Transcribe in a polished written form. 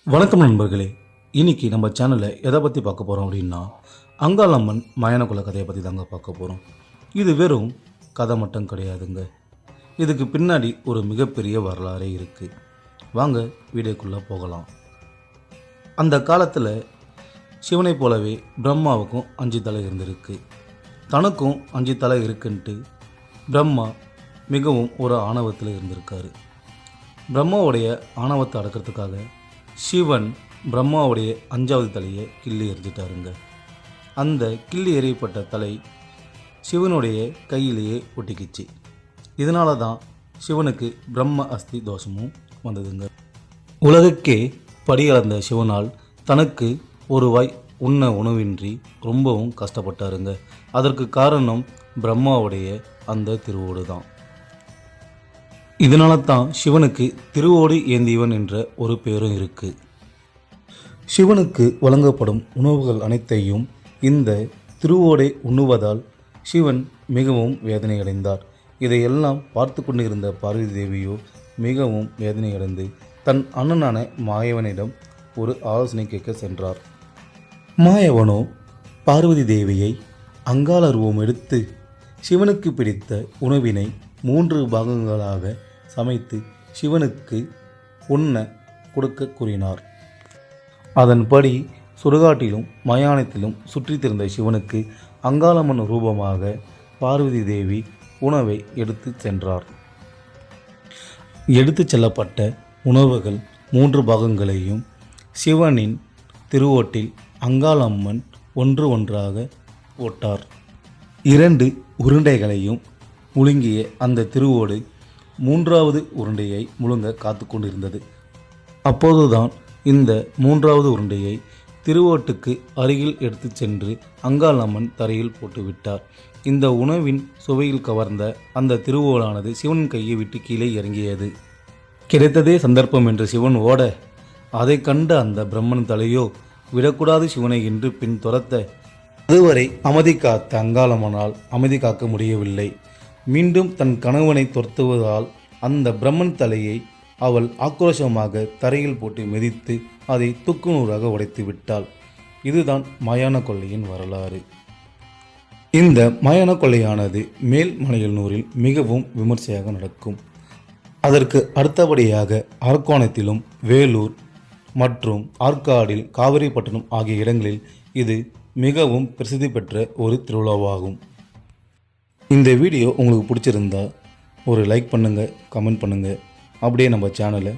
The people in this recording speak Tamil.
வணக்கம் நண்பர்களே. இன்னைக்கு நம்ம சேனலில் எதை பற்றி பார்க்க போகிறோம் அப்படின்னா, அங்காளம்மன் மயானக்குள்ள கதையை பற்றி தாங்க பார்க்க போகிறோம். இது வெறும் கதை மட்டும் கிடையாதுங்க. இதுக்கு பின்னாடி ஒரு மிகப்பெரிய வரலாறே இருக்குது. வாங்க வீடியோக்குள்ளே போகலாம். அந்த காலத்தில் சிவனை போலவே பிரம்மாவுக்கும் 5 தலை இருந்திருக்கு. தனக்கும் 5 தலை இருக்குன்ட்டு பிரம்மா மிகவும் ஒரு ஆணவத்தில் இருந்திருக்காரு. பிரம்மாவுடைய ஆணவத்தை அடக்கிறதுக்காக சிவன் பிரம்மாவுடைய 5வது தலையை கிள்ளி எறிஞ்சிட்டாருங்க. அந்த கிள்ளி எறியப்பட்ட தலை சிவனுடைய கையிலேயே ஒட்டிக்கிச்சு. இதனால தான் சிவனுக்கு பிரம்ம அஸ்தி தோஷமும் வந்ததுங்க. உலகுக்கே படியளந்த சிவனால் தனக்கு ஒரு வாய் உண்ண உணவின்றி ரொம்பவும் கஷ்டப்பட்டாருங்க. அதற்கு காரணம் பிரம்மாவுடைய அந்த திருவோடு தான். இதனால தான் சிவனுக்கு திருவோடு ஏந்தியவன் என்ற ஒரு பேரும் இருக்குது. சிவனுக்கு வழங்கப்படும் உணவுகள் அனைத்தையும் இந்த திருவோடை உண்ணுவதால் சிவன் மிகவும் வேதனையடைந்தார். இதையெல்லாம் பார்த்து கொண்டிருந்த பார்வதி தேவியோ மிகவும் வேதனையடைந்து தன் அண்ணனான மாயவனிடம் ஒரு ஆலோசனை கேட்க சென்றார். மாயவனோ பார்வதி தேவியை அங்காள ரூபம் எடுத்து சிவனுக்கு பிடித்த உணவினை 3 பாகங்களாக சமைத்து சிவனுக்கு உண்ண கொடுக்க கூறினார். அதன்படி சுடுகாட்டிலும் மயானத்திலும் சுற்றித் திரிந்த சிவனுக்கு அங்காளம்மன் ரூபமாக பார்வதி தேவி உணவை எடுத்து சென்றார். எடுத்து செல்லப்பட்ட உணவுகள் 3 பாகங்களையும் சிவனின் திருவோட்டில் அங்காளம்மன் ஒன்றாக போட்டார். 2 உருண்டைகளையும் முழுங்கிய அந்த திருவோடு 3வது உருண்டையை முழுங்க காத்து கொண்டிருந்தது. அப்போதுதான் இந்த 3வது உருண்டையை திருவோட்டுக்கு அருகில் எடுத்து சென்று அங்காளம்மன் தரையில் போட்டு விட்டார். இந்த உணவின் சுவையில் கவர்ந்த அந்த திருவோலானது சிவன் கையை விட்டு கீழே இறங்கியது. கிடைத்ததே சந்தர்ப்பம் என்று சிவன் ஓட, அதை கண்ட அந்த பிரம்மன் தலையோ விடக்கூடாது சிவனை என்று பின் துரத்த, அதுவரை அமைதி காத்த அங்காளம்மனால் அமைதி காக்க முடியவில்லை. மீண்டும் தன் கணவனை துரத்துவதால் அந்த பிரம்மன் தலையை அவள் ஆக்ரோஷமாக தரையில் போட்டு மிதித்து அதை துக்குநூறாக உடைத்து விட்டாள். இதுதான் மயான கொள்ளையின் வரலாறு. இந்த மயான கொள்ளையானது மேல்மலையனூரில் மிகவும் விமர்சையாக நடக்கும். அதற்கு அடுத்தபடியாக அரக்கோணத்திலும் வேலூர் மற்றும் ஆற்காடில் காவிரிப்பட்டினம் ஆகிய இடங்களில் இது மிகவும் பிரசித்தி பெற்ற ஒரு திருவிழாவாகும். இந்த வீடியோ உங்களுக்கு பிடிச்சிருந்தா ஒரு லைக் பண்ணுங்கள், கமெண்ட் பண்ணுங்கள். அப்படியே நம்ம சேனலை